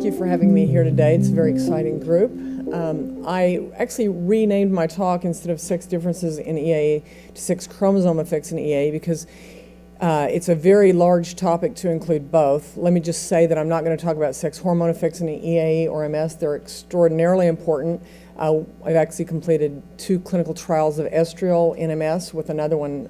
you for having me here today. It's a very exciting group. I actually renamed my talk, instead of sex differences in E.A.E, to sex chromosome effects in E.A.E because it's a very large topic to include both. Let me just say that I'm not going to talk about sex hormone effects in E.A.E or MS. They're extraordinarily important. I've actually completed 2 clinical trials of estriol in MS, with another one.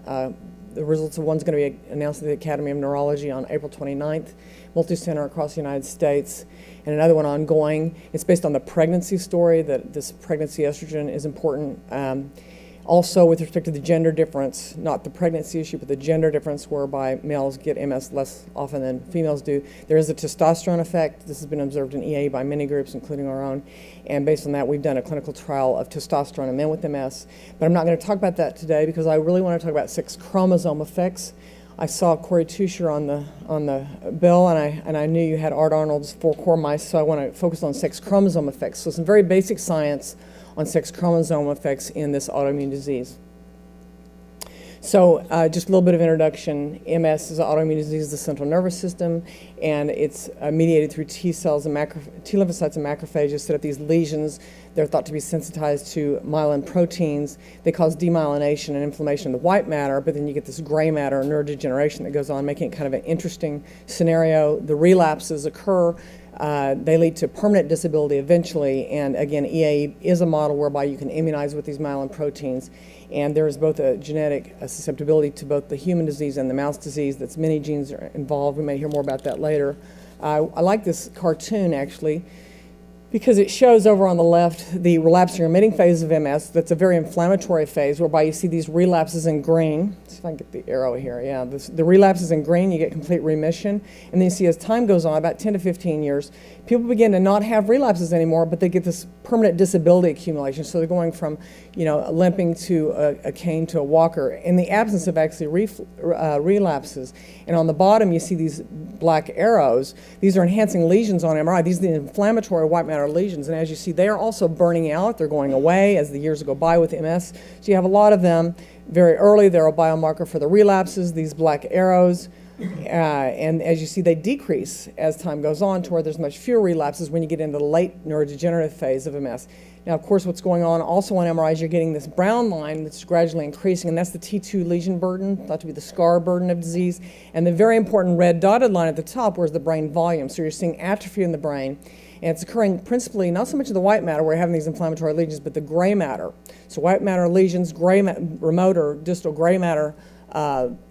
The results of one's going to be announced at the Academy of Neurology on April 29th, multi-center across the United States, and another one ongoing. It's based on the pregnancy story, that this pregnancy estrogen is important. Also, with respect to the gender difference, not the pregnancy issue, but the gender difference whereby males get MS less often than females do. There is a testosterone effect. This has been observed in E.A.E by many groups, including our own. And based on that, we've done a clinical trial of testosterone in men with MS. But I'm not going to talk about that today because I really want to talk about sex chromosome effects. I saw Corey Tusher on the bill, and I knew you had Art Arnold's 4 core mice, so I want to focus on sex chromosome effects. So some very basic science on sex chromosome effects in this autoimmune disease. So just a little bit of introduction. MS is an autoimmune disease of the central nervous system, and it's mediated through T cells and T lymphocytes and macrophages set up these lesions. They're thought to be sensitized to myelin proteins. They cause demyelination and inflammation of the white matter, but then you get this gray matter neurodegeneration that goes on, making it kind of an interesting scenario. The relapses occur. They lead to permanent disability eventually, and again, E.A.E is a model whereby you can immunize with these myelin proteins, and there is both a genetic susceptibility to both the human disease and the mouse disease. That's many genes are involved. We may hear more about that later. I like this cartoon, actually, because it shows over on the left the relapsing remitting phase of MS. That's a very inflammatory phase whereby you see these relapses in green. Let's see if I can get the arrow here. Yeah, the relapses in green, you get complete remission. And then you see as time goes on, about 10 to 15 years, people begin to not have relapses anymore, but they get this permanent disability accumulation. So they're going from, limping to a cane to a walker in the absence of actually relapses. And on the bottom, you see these black arrows. These are enhancing lesions on MRI. These are the inflammatory white matter lesions. And as you see, they are also burning out. They're going away as the years go by with MS. So you have a lot of them very early. They're a biomarker for the relapses, these black arrows. And as you see, they decrease as time goes on to where there's much fewer relapses when you get into the late neurodegenerative phase of MS. Now, of course, what's going on also on MRIs, you're getting this brown line that's gradually increasing, and that's the T2 lesion burden, thought to be the scar burden of disease. And the very important red dotted line at the top, where's the brain volume. So you're seeing atrophy in the brain. And it's occurring principally not so much in the white matter where you're having these inflammatory lesions, but the gray matter. So white matter lesions, remote or distal gray matter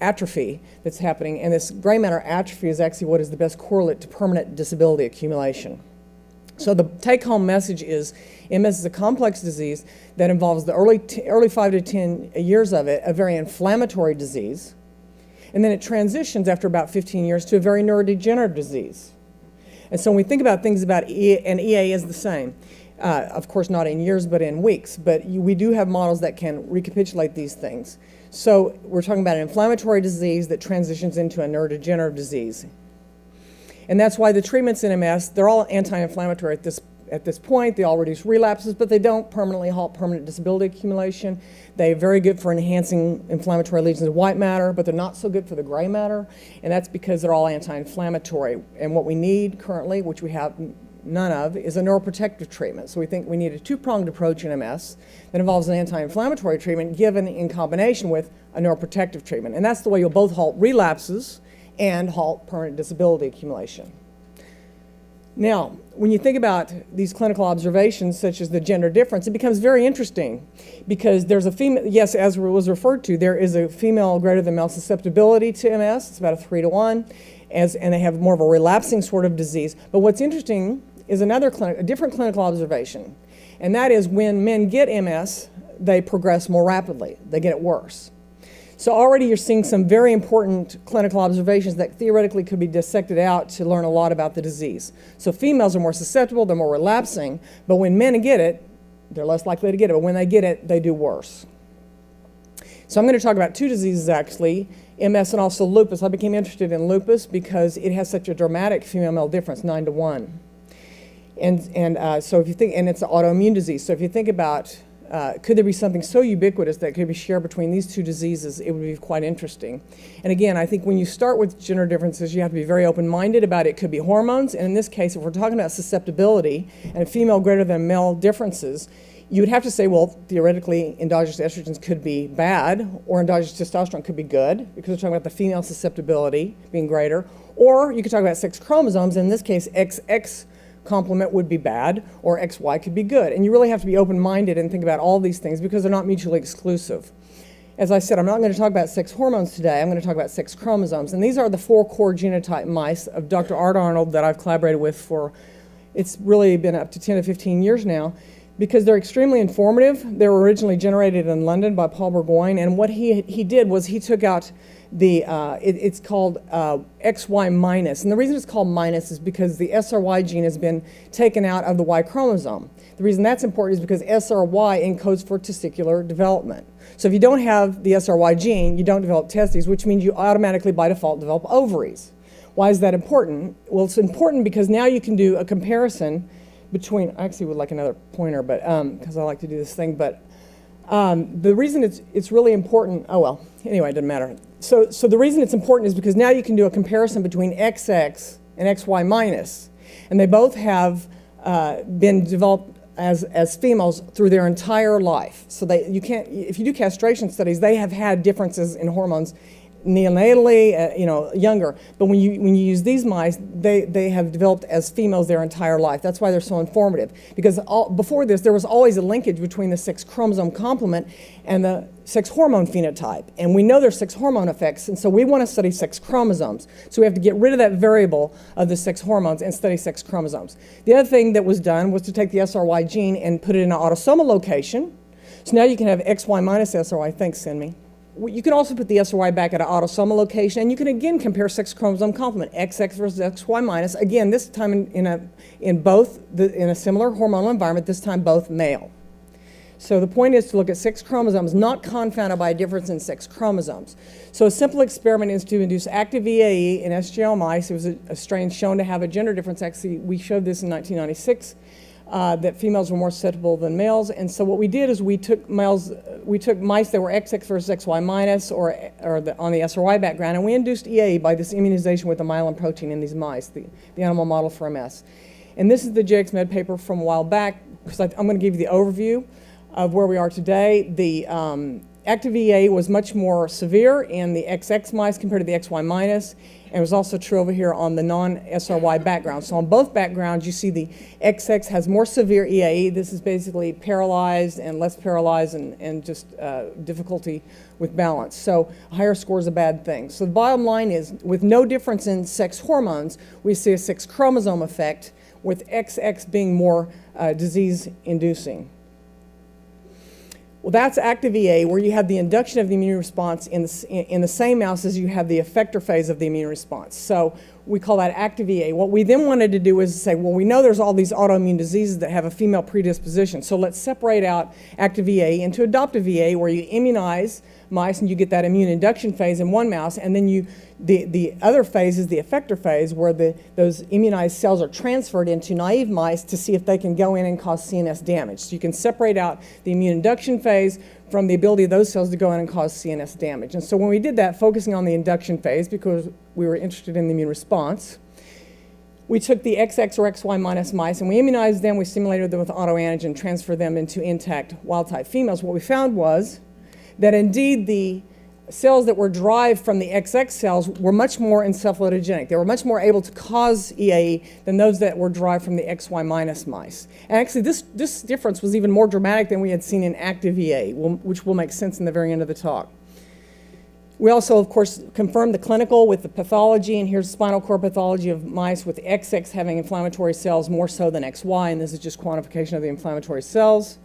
atrophy that's happening. And this gray matter atrophy is actually what is the best correlate to permanent disability accumulation. So the take-home message is MS is a complex disease that involves the early 5 to 10 years of it, a very inflammatory disease. And then it transitions after about 15 years to a very neurodegenerative disease. And so when we think about things about E.A.E is the same. Of course, not in years, but in weeks. But we do have models that can recapitulate these things. So we're talking about an inflammatory disease that transitions into a neurodegenerative disease. And that's why the treatments in MS, they're all anti-inflammatory at this point. They all reduce relapses, but they don't permanently halt permanent disability accumulation. They're very good for enhancing inflammatory lesions of white matter, but they're not so good for the gray matter. And that's because they're all anti-inflammatory. And what we need currently, which we have none of, is a neuroprotective treatment. So we think we need a 2-pronged approach in MS that involves an anti-inflammatory treatment given in combination with a neuroprotective treatment. And that's the way you'll both halt relapses and halt permanent disability accumulation. Now, when you think about these clinical observations, such as the gender difference, it becomes very interesting because there's a female, yes, as was referred to, there is a female greater than male susceptibility to MS. It's about a 3 to 1, and they have more of a relapsing sort of disease. But what's interesting is a different clinical observation, and that is when men get MS, they progress more rapidly. They get it worse. So already you're seeing some very important clinical observations that theoretically could be dissected out to learn a lot about the disease. So females are more susceptible, they're more relapsing, but when men get it, they're less likely to get it, but when they get it, they do worse. So I'm going to talk about 2 diseases actually, MS and also lupus. I became interested in lupus because it has such a dramatic female-male difference, 9 to 1. And so if you think, and it's an autoimmune disease, so if you think about could there be something so ubiquitous that could be shared between these two diseases? It would be quite interesting. And again, I think when you start with gender differences, you have to be very open-minded about it. Could be hormones, and in this case, if we're talking about susceptibility and female greater than male differences, you would have to say, well, theoretically, endogenous estrogens could be bad, or endogenous testosterone could be good, because we're talking about the female susceptibility being greater. Or you could talk about sex chromosomes, and in this case, XX complement would be bad, or XY could be good. And you really have to be open-minded and think about all these things because they're not mutually exclusive. As I said, I'm not going to talk about sex hormones today. I'm going to talk about sex chromosomes. And these are the 4 core genotype mice of Dr. Art Arnold that I've collaborated with for, it's really been up to 10 to 15 years now, because they're extremely informative. They were originally generated in London by Paul Burgoyne, and what he did was he took out the, it's called XY minus, and the reason it's called minus is because the SRY gene has been taken out of the Y chromosome. The reason that's important is because SRY encodes for testicular development. So if you don't have the SRY gene, you don't develop testes, which means you automatically by default develop ovaries. Why is that important? Well, it's important because now you can do a comparison between, I actually would like another pointer, but because I like to do this thing, but the reason it's really important, oh well, anyway, it doesn't matter. So the reason it's important is because now you can do a comparison between XX and XY minus, and they both have been developed as females through their entire life. So you can't, if you do castration studies, they have had differences in hormones neonatally, younger. But when you use these mice, they have developed as females their entire life. That's why they're so informative. Because before this, there was always a linkage between the sex chromosome complement and the sex hormone phenotype. And we know there's sex hormone effects, and so we want to study sex chromosomes. So we have to get rid of that variable of the sex hormones and study sex chromosomes. The other thing that was done was to take the SRY gene and put it in an autosomal location. So now you can have XY minus SRY. Thanks, Cindy. You can also put the SRY back at an autosomal location, and you can again compare sex chromosome complement, XX versus XY minus. Again, this time in a similar hormonal environment, this time both male. So the point is to look at sex chromosomes, not confounded by a difference in sex chromosomes. So a simple experiment is to induce active E.A.E. in SGL mice. It was a strain shown to have a gender difference. Actually, we showed this in 1996. That females were more susceptible than males, and so what we did is we took mice that were XX versus XY minus on the SRY background, and we induced E.A.E. by this immunization with the myelin protein in these mice, the animal model for MS. And this is the JXMed paper from a while back, because I'm going to give you the overview of where we are today. The active E.A.E. was much more severe in the XX mice compared to the XY minus. And it was also true over here on the non-SRY background. So on both backgrounds, you see the XX has more severe E.A.E. This is basically paralyzed and less paralyzed and just difficulty with balance. So a higher score is a bad thing. So the bottom line is, with no difference in sex hormones, we see a sex chromosome effect, with XX being more disease-inducing. Well, that's active E.A.E., where you have the induction of the immune response in the same mouse as you have the effector phase of the immune response. So we call that active E.A.E. What we then wanted to do is say, well, we know there's all these autoimmune diseases that have a female predisposition, so let's separate out active E.A.E. into adoptive E.A.E., where you immunize mice and you get that immune induction phase in one mouse, and then the other phase is the effector phase, where those immunized cells are transferred into naive mice to see if they can go in and cause CNS damage. So you can separate out the immune induction phase from the ability of those cells to go in and cause CNS damage. And so when we did that, focusing on the induction phase, because we were interested in the immune response, we took the XX or XY minus mice and we immunized them, we stimulated them with autoantigen, transferred them into intact wild-type females. What we found was that indeed the cells that were derived from the XX cells were much more encephalotogenic. They were much more able to cause E.A.E. than those that were derived from the XY minus mice. And actually this difference was even more dramatic than we had seen in active E.A.E., which will make sense in the very end of the talk. We also, of course, confirmed the clinical with the pathology, and here's spinal cord pathology of mice with XX having inflammatory cells more so than XY, and this is just quantification of the inflammatory cells.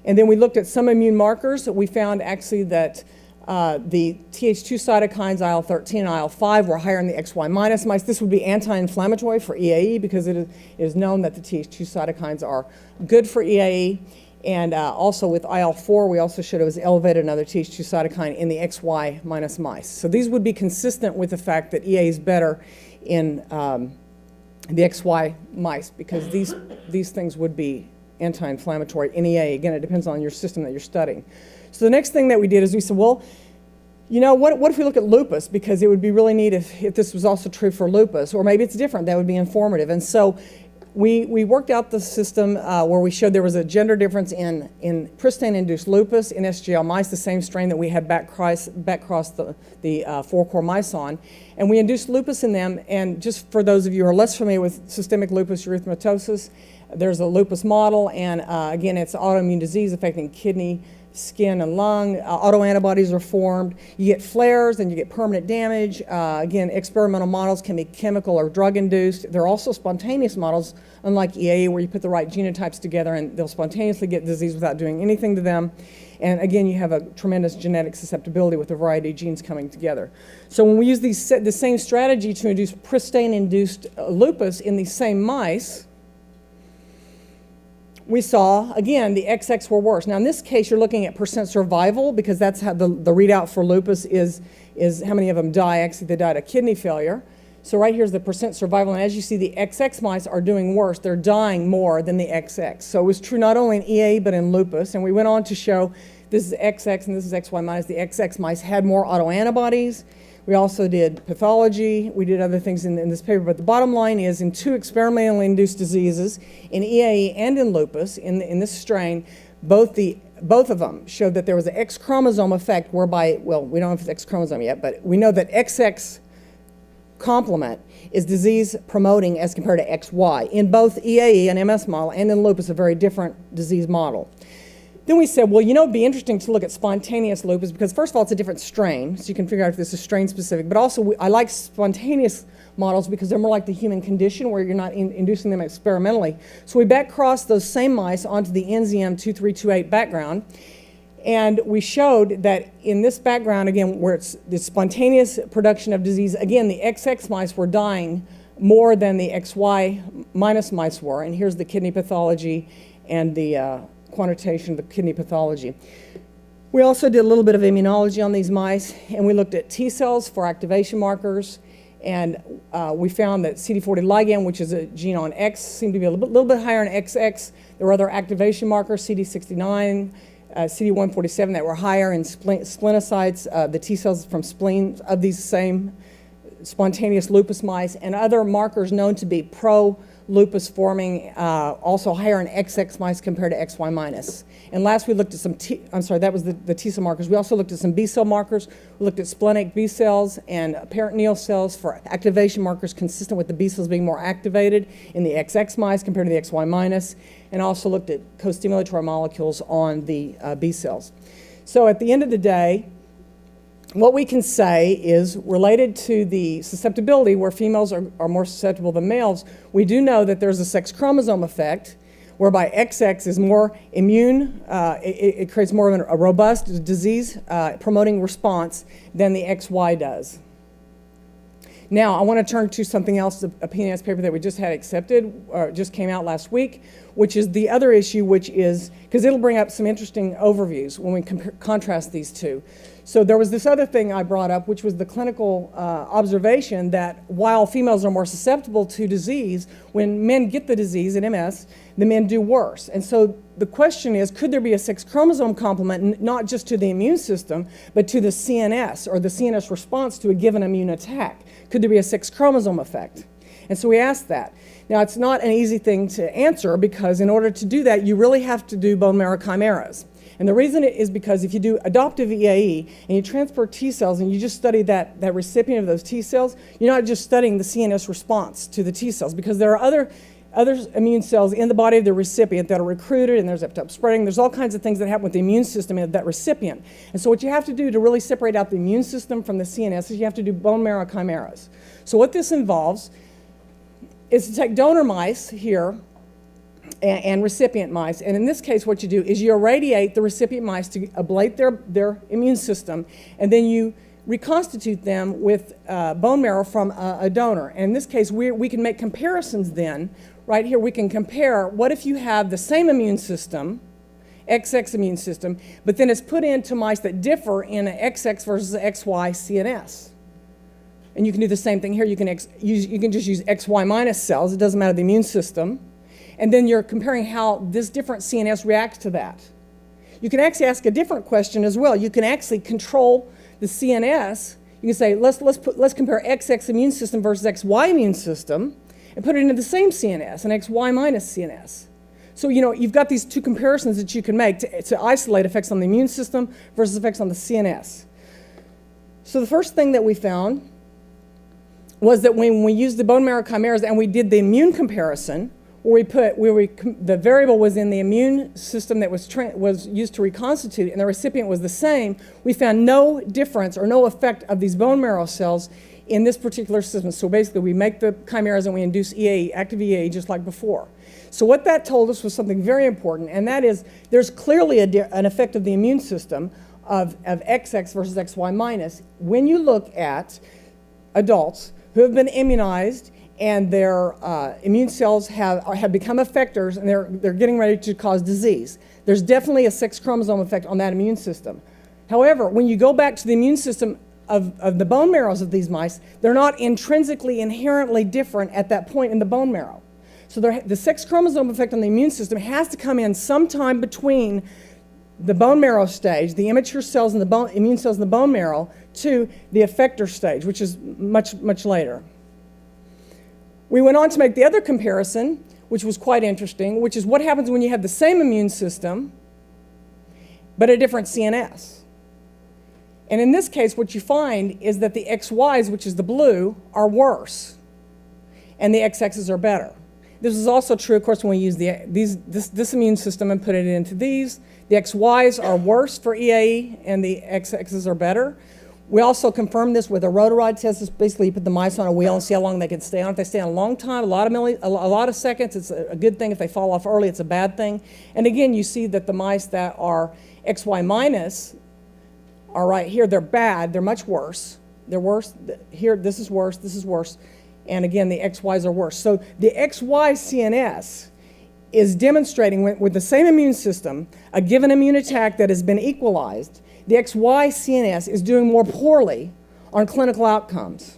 And then we looked at some immune markers. We found actually that the Th2 cytokines, IL-13 and IL-5, were higher in the XY minus mice. This would be anti-inflammatory for E.A.E. because it is known that the Th2 cytokines are good for E.A.E. And also with IL-4, we also showed it was elevated another Th2 cytokine in the XY minus mice. So these would be consistent with the fact that E.A.E. is better in the XY mice, because these things would be anti-inflammatory in E.A.E. Again, it depends on your system that you're studying. So the next thing that we did is we said, well, you know, what if we look at lupus? Because it would be really neat if this was also true for lupus, or maybe it's different. That would be informative. And so we worked out the system where we showed there was a gender difference in pristine-induced lupus in SGL mice, the same strain that we had back-crossed the four-core mice on. And we induced lupus in them. And just for those of you who are less familiar with systemic lupus erythematosus, there's a lupus model. And again, it's autoimmune disease affecting kidney, skin, and lung. Autoantibodies are formed. You get flares and you get permanent damage. Again, experimental models can be chemical or drug-induced. There are also spontaneous models, unlike E.A.E., where you put the right genotypes together and they'll spontaneously get disease without doing anything to them. And again, you have a tremendous genetic susceptibility with a variety of genes coming together. So when we use the same strategy to induce pristine-induced lupus in these same mice, we saw, again, the XX were worse. Now, in this case, you're looking at percent survival because that's how the readout for lupus is how many of them die. Actually, they died of kidney failure. So right here's the percent survival. And as you see, the XX mice are doing worse. They're dying more than the XX. So it was true not only in E.A.E. but in lupus. And we went on to show this is XX and this is XY minus. The XX mice had more autoantibodies. We also did pathology. We did other things in this paper. But the bottom line is in two experimentally induced diseases, in E.A.E. and in lupus, in this strain, both of them showed that there was an X chromosome effect whereby, well, we don't know if it's X chromosome yet, but we know that XX complement is disease promoting as compared to XY. In both E.A.E. and MS model and in lupus, a very different disease model. Then we said, well, you know, it'd be interesting to look at spontaneous lupus because, first of all, it's a different strain, so you can figure out if this is strain-specific. But also, I like spontaneous models because they're more like the human condition where you're not inducing them experimentally. So we back-crossed those same mice onto the NZM 2328 background, and we showed that in this background, again, where it's the spontaneous production of disease, again, the XX mice were dying more than the XY minus mice were. And here's the kidney pathology and the quantitation of the kidney pathology. We also did a little bit of immunology on these mice, and we looked at T cells for activation markers, and we found that CD40 ligand, which is a gene on X, seemed to be a little bit higher in XX. There were other activation markers, CD69, CD147, that were higher in splenocytes, the T cells from spleen of these same spontaneous lupus mice, and other markers known to be pro-lupus forming, also higher in XX mice compared to XY minus. And last we looked at some that was the T cell markers. We also looked at some B cell markers. We looked at splenic B cells and peritoneal cells for activation markers consistent with the B cells being more activated in the XX mice compared to the XY minus, and also looked at co-stimulatory molecules on the B cells. So at the end of the day, what we can say is related to the susceptibility where females are more susceptible than males, we do know that there's a sex chromosome effect whereby XX is more immune, it creates more of a robust disease promoting response than the XY does. Now, I want to turn to something else, a PNAS paper that we just had accepted, or just came out last week, which is the other issue, which is, because it'll bring up some interesting overviews when we contrast these two. So there was this other thing I brought up, which was the clinical observation that while females are more susceptible to disease, when men get the disease in MS, the men do worse. And so the question is, could there be a sex chromosome complement, not just to the immune system, but to the CNS, or the CNS response to a given immune attack? Could there be a sex chromosome effect? And so we asked that. Now, it's not an easy thing to answer because in order to do that, you really have to do bone marrow chimeras. And the reason is because if you do adoptive E.A.E. and you transfer T cells and you just study that recipient of those T cells, you're not just studying the CNS response to the T cells because there are other immune cells in the body of the recipient that are recruited, and there's epitope spreading. There's all kinds of things that happen with the immune system of that recipient. And so what you have to do to really separate out the immune system from the CNS is you have to do bone marrow chimeras. So what this involves is to take donor mice here and recipient mice, and in this case what you do is you irradiate the recipient mice to ablate their immune system, and then you reconstitute them with bone marrow from a donor. And in this case we can make comparisons then. Right here we can compare what if you have the same immune system, XX immune system, but then it's put into mice that differ in an XX versus XY CNS. And you can do the same thing here. You can just use XY minus cells. It doesn't matter the immune system. and then you're comparing how this different CNS reacts to that. You can actually ask a different question as well. You can actually control the CNS. You can say, let's compare XX immune system versus XY immune system and put it into the same CNS, an XY minus CNS. So, you've got these two comparisons that you can make to isolate effects on the immune system versus effects on the CNS. So the first thing that we found was that when we used the bone marrow chimeras and we did the immune comparison, the variable was in the immune system that was used to reconstitute and the recipient was the same, we found no difference or no effect of these bone marrow cells in this particular system. So basically we make the chimeras and we induce E.A.E, active E.A.E, just like before. So what that told us was something very important, and that is there's clearly an effect of the immune system of XX versus XY minus when you look at adults who have been immunized and their immune cells have become effectors and they're getting ready to cause disease. There's definitely a sex chromosome effect on that immune system. However, when you go back to the immune system of the bone marrows of these mice, they're not intrinsically, inherently different at that point in the bone marrow. So the sex chromosome effect on the immune system has to come in sometime between the bone marrow stage, the immature cells and the immune cells in the bone marrow, to the effector stage, which is much, much later. We went on to make the other comparison, which was quite interesting, which is what happens when you have the same immune system, but a different CNS. And in this case, what you find is that the XYs, which is the blue, are worse, and the XXs are better. This is also true, of course, when we use this immune system and put it into these. The XYs are worse for E.A.E, and the XXs are better. We also confirmed this with a rotarod test. It's basically you put the mice on a wheel and see how long they can stay on. If they stay on a long time, a lot of seconds, it's a good thing. If they fall off early, it's a bad thing. And again, you see that the mice that are XY minus are right here. They're bad. They're much worse. They're worse. Here, this is worse. This is worse. And again, the XYs are worse. So the XY CNS is demonstrating with the same immune system, a given immune attack that has been equalized, the XY CNS is doing more poorly on clinical outcomes.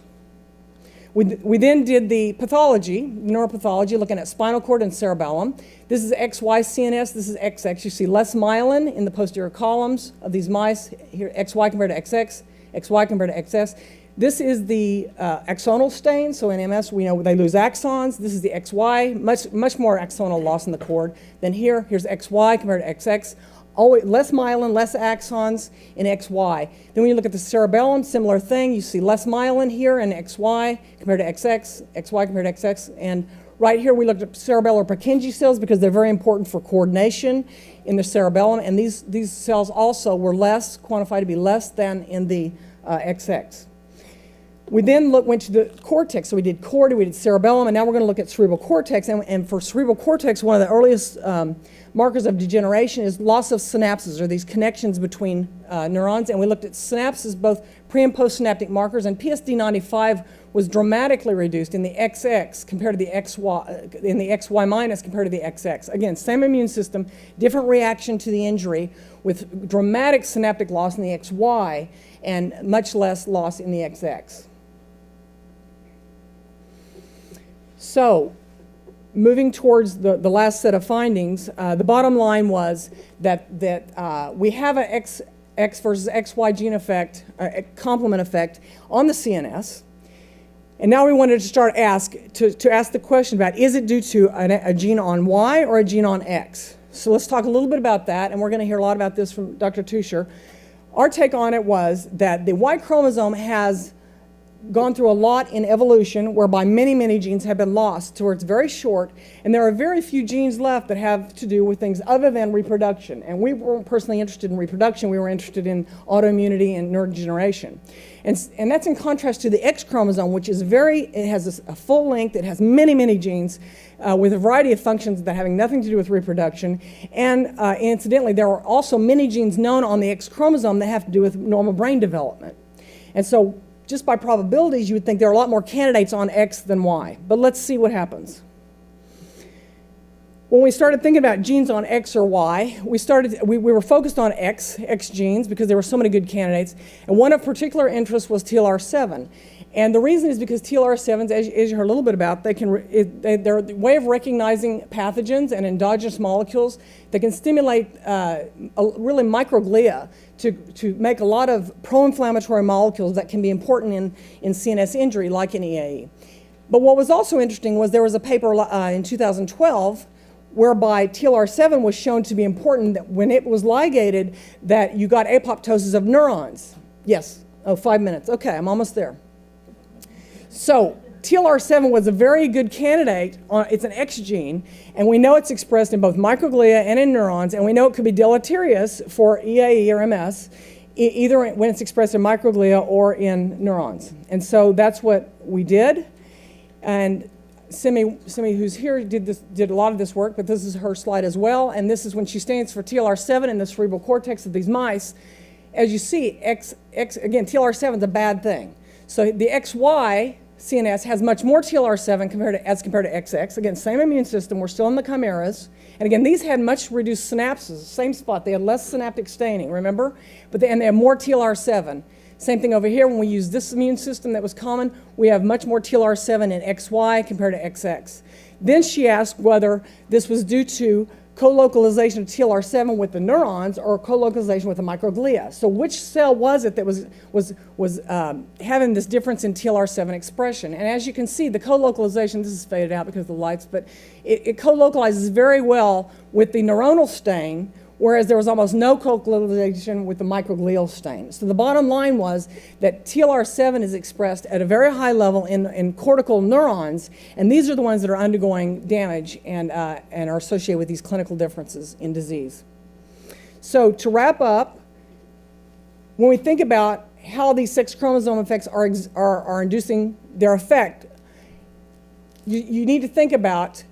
We then did the pathology, neuropathology, looking at spinal cord and cerebellum. This is XY CNS, this is XX. You see less myelin in the posterior columns of these mice. Here, XY compared to XX, XY compared to XS. This is the axonal stain, so in MS we know they lose axons. This is the XY, much more axonal loss in the cord than here. Here's XY compared to XX. Always less myelin, less axons in XY. Then when you look at the cerebellum, similar thing. You see less myelin here in XY compared to XX, XY compared to XX. And right here we looked at cerebellar Purkinje cells because they're very important for coordination in the cerebellum. And these cells also were quantified to be less than in the XX. We then went to the cortex. So we did chordae, we did cerebellum, and now we're going to look at cerebral cortex. And for cerebral cortex, one of the earliest markers of degeneration is loss of synapses, or these connections between neurons. And we looked at synapses, both pre- and post-synaptic markers, and PSD95 was dramatically reduced in the XX compared to the XY, in the XY minus compared to the XX. Again, same immune system, different reaction to the injury, with dramatic synaptic loss in the XY and much less loss in the XX. So, moving towards the last set of findings, the bottom line was that we have an X versus XY gene effect, complement effect on the CNS. And now we wanted to start to ask the question about, is it due to a gene on Y or a gene on X? So let's talk a little bit about that, and we're going to hear a lot about this from Dr. Tuscher. Our take on it was that the Y chromosome has gone through a lot in evolution whereby many, many genes have been lost to where it's very short, and there are very few genes left that have to do with things other than reproduction. And we weren't personally interested in reproduction, we were interested in autoimmunity and neurodegeneration. And that's in contrast to the X chromosome, which is it has a full length, it has many, many genes with a variety of functions that having nothing to do with reproduction. And incidentally, there are also many genes known on the X chromosome that have to do with normal brain development. And so just by probabilities, you would think there are a lot more candidates on X than Y. But let's see what happens. when we started thinking about genes on X or Y, we were focused on X genes because there were so many good candidates, and one of particular interest was TLR7. And the reason is because TLR7s, as you heard a little bit about, they're a way of recognizing pathogens and endogenous molecules that can stimulate really microglia to make a lot of pro-inflammatory molecules that can be important in CNS injury, like in E.A.E. But what was also interesting was there was a paper in 2012 whereby TLR7 was shown to be important that when it was ligated, that you got apoptosis of neurons. Yes, 5 minutes. Okay, I'm almost there. So TLR7 was a very good candidate. It's an X gene, and we know it's expressed in both microglia and in neurons, and we know it could be deleterious for E.A.E. or MS, either when it's expressed in microglia or in neurons. And so that's what we did. And Simi, who's here, did a lot of this work, but this is her slide as well, and this is when she stands for TLR7 in the cerebral cortex of these mice. As you see, again, TLR7 is a bad thing. So the XY CNS has much more TLR7 as compared to XX. Again, same immune system, we're still in the chimeras. And again, these had much reduced synapses, same spot. They had less synaptic staining, remember? And they have more TLR7. Same thing over here, when we use this immune system that was common, we have much more TLR7 in XY compared to XX. Then she asked whether this was due to co-localization of TLR7 with the neurons or co-localization with the microglia. So which cell was it that was having this difference in TLR7 expression? And as you can see, the co-localization, this is faded out because of the lights, but it co-localizes very well with the neuronal stain, whereas there was almost no co-localization with the microglial stain. So the bottom line was that TLR7 is expressed at a very high level in cortical neurons, and these are the ones that are undergoing damage and are associated with these clinical differences in disease. So to wrap up, when we think about how these sex chromosome effects are inducing their effect, you need to think about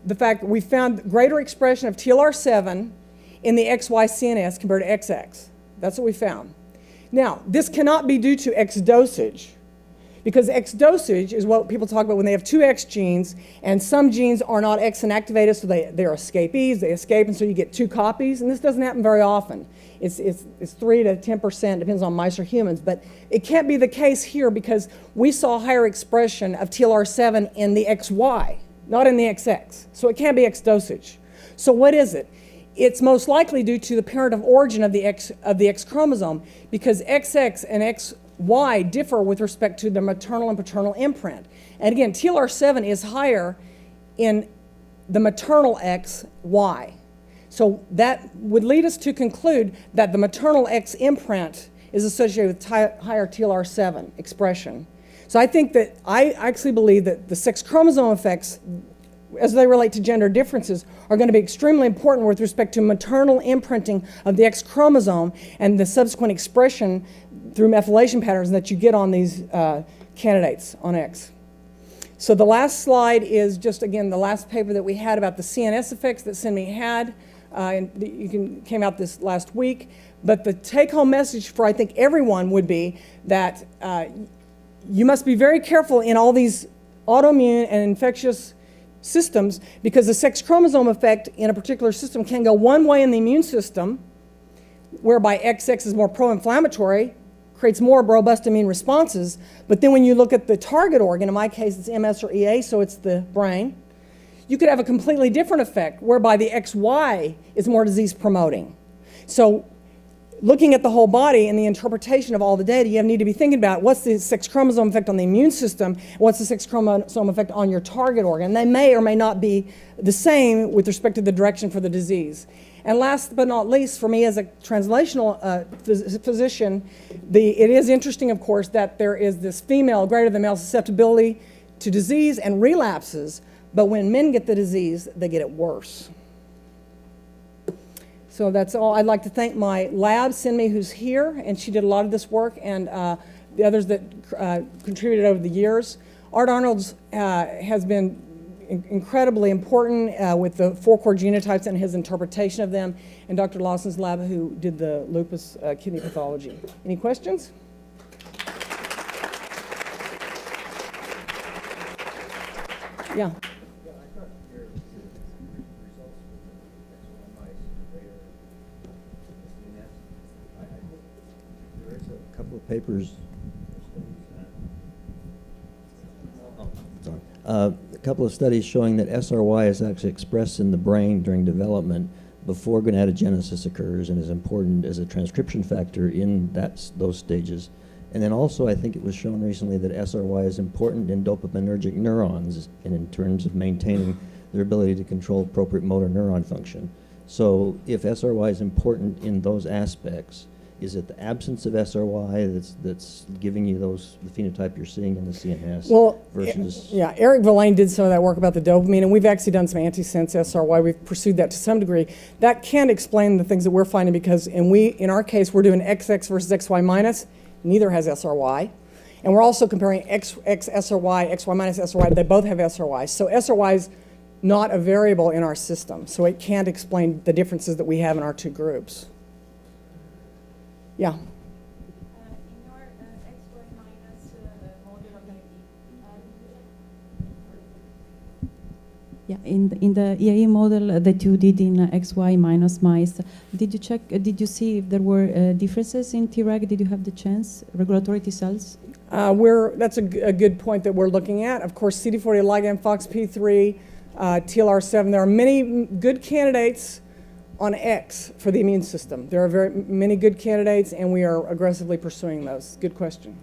the fact that we found greater expression of TLR7 in the XY CNS compared to XX. That's what we found. Now, this cannot be due to X dosage, because X dosage is what people talk about when they have two X genes, and some genes are not X inactivated, so they're escapees, they escape, and so you get two copies, and this doesn't happen very often. It's 3 to 10%, depends on mice or humans, but it can't be the case here because we saw higher expression of TLR7 in the XY, not in the XX, so it can't be X dosage. So what is it? It's most likely due to the parent of origin of the X chromosome, because XX and XY differ with respect to the maternal and paternal imprint. And again, TLR7 is higher in the maternal XY. So that would lead us to conclude that the maternal X imprint is associated with higher TLR7 expression. So I actually believe that the sex chromosome effects, as they relate to gender differences, are going to be extremely important with respect to maternal imprinting of the X chromosome and the subsequent expression through methylation patterns that you get on these candidates on X. So the last slide is just, again, the last paper that we had about the CNS effects that Cindy had. Came out this last week. But the take-home message for, I think, everyone would be that you must be very careful in all these autoimmune and infectious systems, because the sex chromosome effect in a particular system can go one way in the immune system, whereby XX is more pro-inflammatory, creates more robust immune responses, but then when you look at the target organ, in my case it's MS or E.A.E, so it's the brain, you could have a completely different effect, whereby the XY is more disease promoting. So looking at the whole body and the interpretation of all the data, you need to be thinking about what's the sex chromosome effect on the immune system, what's the sex chromosome effect on your target organ. They may or may not be the same with respect to the direction for the disease. And last but not least, for me as a translational physician, it is interesting, of course, that there is this greater than male susceptibility to disease and relapses, but when men get the disease, they get it worse. So that's all. I'd like to thank my lab, Sinmi, who's here, and she did a lot of this work, and the others that contributed over the years. Art Arnold's has been incredibly important with the 4 core genotypes and his interpretation of them, and Dr. Lawson's lab, who did the lupus kidney pathology. Any questions? Yeah. papers? Sorry. A couple of studies showing that SRY is actually expressed in the brain during development before gonatogenesis occurs and is important as a transcription factor in those stages. And then also, I think it was shown recently that SRY is important in dopaminergic neurons and in terms of maintaining their ability to control appropriate motor neuron function. So if SRY is important in those aspects, is it the absence of SRY that's giving you the phenotype you're seeing in the CNS versus? Yeah, Eric Verlaine did some of that work about the dopamine, and we've actually done some antisense SRY. We've pursued that to some degree. That can explain the things that we're finding because in our case, we're doing XX versus XY minus. Neither has SRY. And we're also comparing X SRY, XY minus SRY. They both have SRY. So SRY is not a variable in our system. So it can't explain the differences that we have in our two groups. Yeah. In your XY minus model of Yeah, in the E.A.E. model that you did in XY minus mice, did you check? Did you see if there were differences in Treg? Did you have the chance, regulatory T cells? That's a good point that we're looking at. Of course, CD40 ligand, FOXP3, TLR7. There are many good candidates on X for the immune system. There are very many good candidates, and we are aggressively pursuing those. Good question.